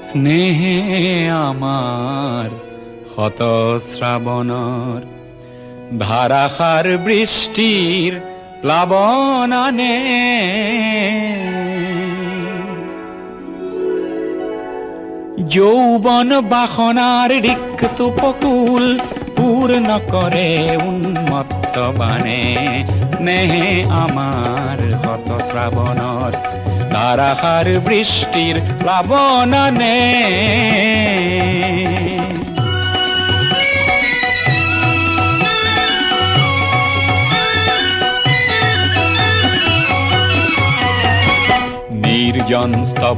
স্নেহে আমার হত শ্রাবণর ধারাসার বৃষ্টির প্লাবনানে যৌবন বাসনার রিক্ত উপকূল পূর্ণ করে উন্মত্ত বানে স্নেহে আমার হত শ্রাবণর ধারাসার বৃষ্টির প্লাবনানে নির্জন স্তব্ধ